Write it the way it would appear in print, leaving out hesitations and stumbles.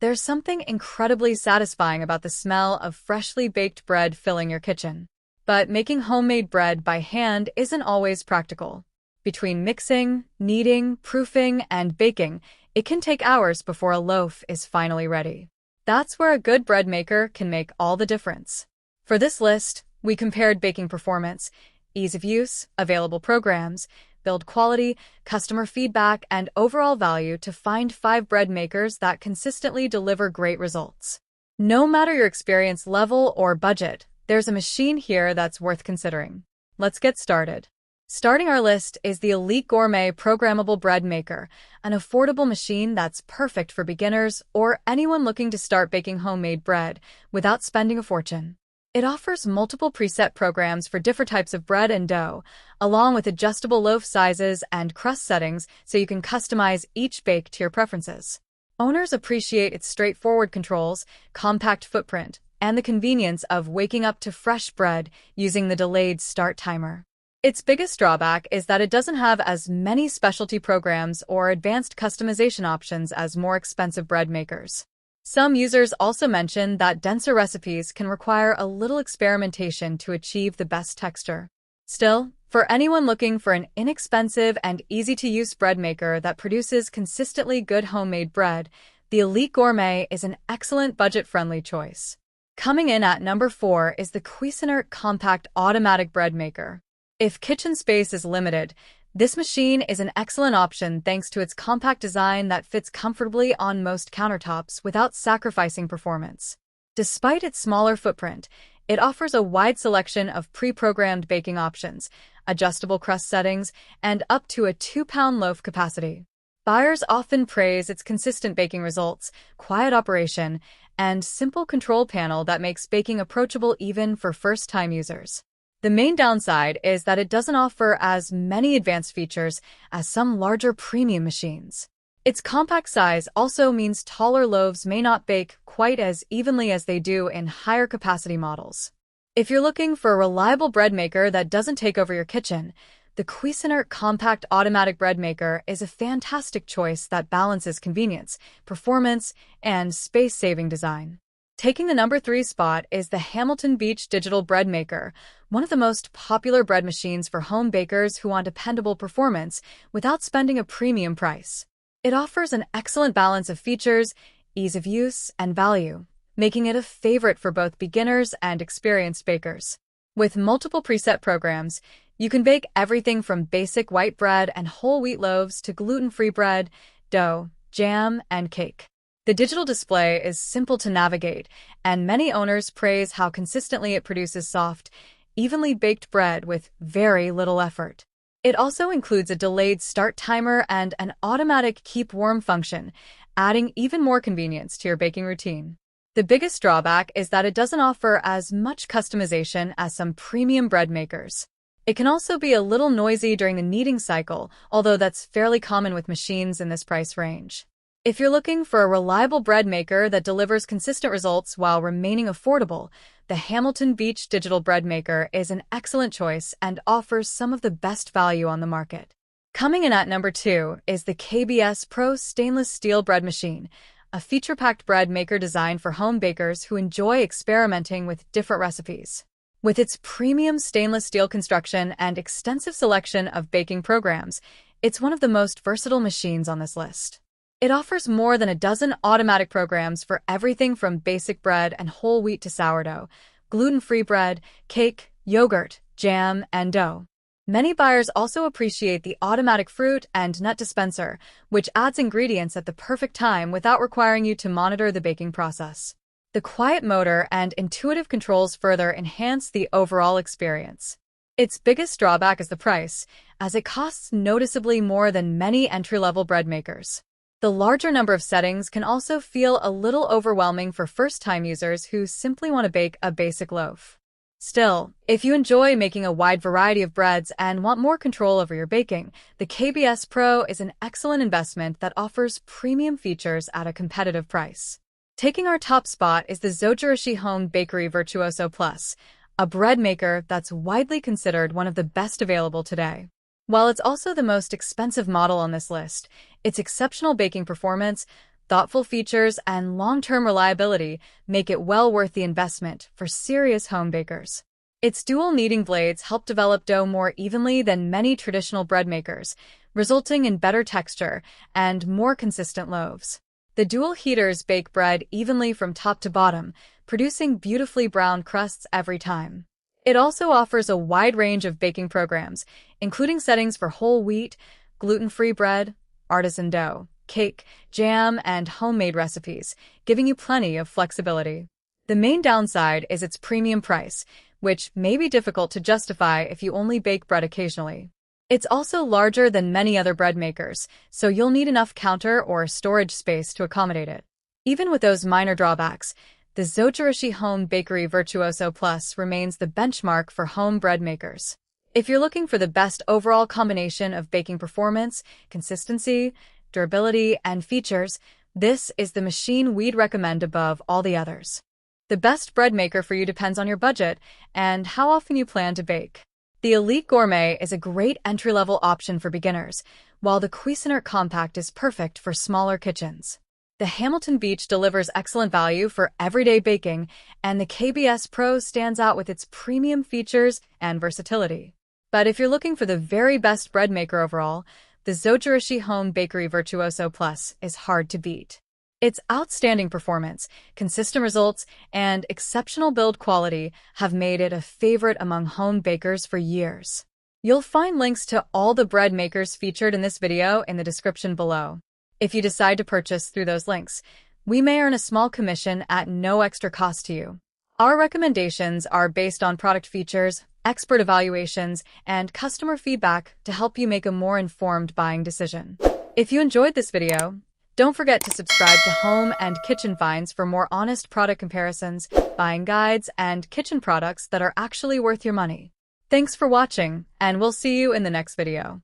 There's something incredibly satisfying about the smell of freshly baked bread filling your kitchen. But making homemade bread by hand isn't always practical. Between mixing, kneading, proofing, and baking, it can take hours before a loaf is finally ready. That's where a good bread maker can make all the difference. For this list, we compared baking performance, ease of use, available programs, build quality, customer feedback, and overall value to find 5 bread makers that consistently deliver great results. No matter your experience level or budget, there's a machine here that's worth considering. Let's get started. Starting our list is the Elite Gourmet Programmable Bread Maker, an affordable machine that's perfect for beginners or anyone looking to start baking homemade bread without spending a fortune. It offers multiple preset programs for different types of bread and dough, along with adjustable loaf sizes and crust settings so you can customize each bake to your preferences. Owners appreciate its straightforward controls, compact footprint, and the convenience of waking up to fresh bread using the delayed start timer. Its biggest drawback is that it doesn't have as many specialty programs or advanced customization options as more expensive bread makers. Some users also mention that denser recipes can require a little experimentation to achieve the best texture. Still, for anyone looking for an inexpensive and easy-to-use bread maker that produces consistently good homemade bread, the Elite Gourmet is an excellent budget-friendly choice. Coming in at number 4 is the Cuisinart Compact Automatic Bread Maker. If kitchen space is limited, this machine is an excellent option thanks to its compact design that fits comfortably on most countertops without sacrificing performance. Despite its smaller footprint, it offers a wide selection of pre-programmed baking options, adjustable crust settings, and up to a 2-pound loaf capacity. Buyers often praise its consistent baking results, quiet operation, and simple control panel that makes baking approachable even for first-time users. The main downside is that it doesn't offer as many advanced features as some larger premium machines. Its compact size also means taller loaves may not bake quite as evenly as they do in higher capacity models. If you're looking for a reliable bread maker that doesn't take over your kitchen, the Cuisinart Compact Automatic Bread Maker is a fantastic choice that balances convenience, performance, and space-saving design. Taking the number 3 spot is the Hamilton Beach Digital Bread Maker, one of the most popular bread machines for home bakers who want dependable performance without spending a premium price. It offers an excellent balance of features, ease of use, and value, making it a favorite for both beginners and experienced bakers. With multiple preset programs, you can bake everything from basic white bread and whole wheat loaves to gluten-free bread, dough, jam, and cake. The digital display is simple to navigate, and many owners praise how consistently it produces soft, evenly baked bread with very little effort. It also includes a delayed start timer and an automatic keep warm function, adding even more convenience to your baking routine. The biggest drawback is that it doesn't offer as much customization as some premium bread makers. It can also be a little noisy during the kneading cycle, although that's fairly common with machines in this price range. If you're looking for a reliable bread maker that delivers consistent results while remaining affordable, the Hamilton Beach Digital Bread Maker is an excellent choice and offers some of the best value on the market. Coming in at number 2 is the KBS Pro Stainless Steel Bread Machine, a feature-packed bread maker designed for home bakers who enjoy experimenting with different recipes. With its premium stainless steel construction and extensive selection of baking programs, it's one of the most versatile machines on this list. It offers more than a dozen automatic programs for everything from basic bread and whole wheat to sourdough, gluten-free bread, cake, yogurt, jam, and dough. Many buyers also appreciate the automatic fruit and nut dispenser, which adds ingredients at the perfect time without requiring you to monitor the baking process. The quiet motor and intuitive controls further enhance the overall experience. Its biggest drawback is the price, as it costs noticeably more than many entry-level bread makers. The larger number of settings can also feel a little overwhelming for first-time users who simply want to bake a basic loaf. Still, if you enjoy making a wide variety of breads and want more control over your baking, the KBS Pro is an excellent investment that offers premium features at a competitive price. Taking our top spot is the Zojirishi Home Bakery Virtuoso Plus, a bread maker that's widely considered one of the best available today. While it's also the most expensive model on this list, its exceptional baking performance, Thoughtful features and long-term reliability make it well worth the investment for serious home bakers. Its dual kneading blades help develop dough more evenly than many traditional bread makers, resulting in better texture and more consistent loaves. The dual heaters bake bread evenly from top to bottom, producing beautifully browned crusts every time. It also offers a wide range of baking programs, including settings for whole wheat, gluten-free bread, artisan dough, cake, jam, and homemade recipes, giving you plenty of flexibility. The main downside is its premium price, which may be difficult to justify if you only bake bread occasionally. It's also larger than many other bread makers, so you'll need enough counter or storage space to accommodate it. Even with those minor drawbacks, the Zojirushi Home Bakery Virtuoso Plus remains the benchmark for home bread makers. If you're looking for the best overall combination of baking performance, consistency, durability, and features, this is the machine we'd recommend above all the others. The best bread maker for you depends on your budget and how often you plan to bake. The Elite Gourmet is a great entry-level option for beginners, while the Cuisinart Compact is perfect for smaller kitchens. The Hamilton Beach delivers excellent value for everyday baking, and the KBS Pro stands out with its premium features and versatility. But if you're looking for the very best bread maker overall, the Zojirushi Home Bakery Virtuoso Plus is hard to beat. Its outstanding performance, consistent results, and exceptional build quality have made it a favorite among home bakers for years. You'll find links to all the bread makers featured in this video in the description below. If you decide to purchase through those links, we may earn a small commission at no extra cost to you. Our recommendations are based on product features, expert evaluations, and customer feedback to help you make a more informed buying decision. If you enjoyed this video, don't forget to subscribe to Home and Kitchen Finds for more honest product comparisons, buying guides, and kitchen products that are actually worth your money. Thanks for watching, and we'll see you in the next video.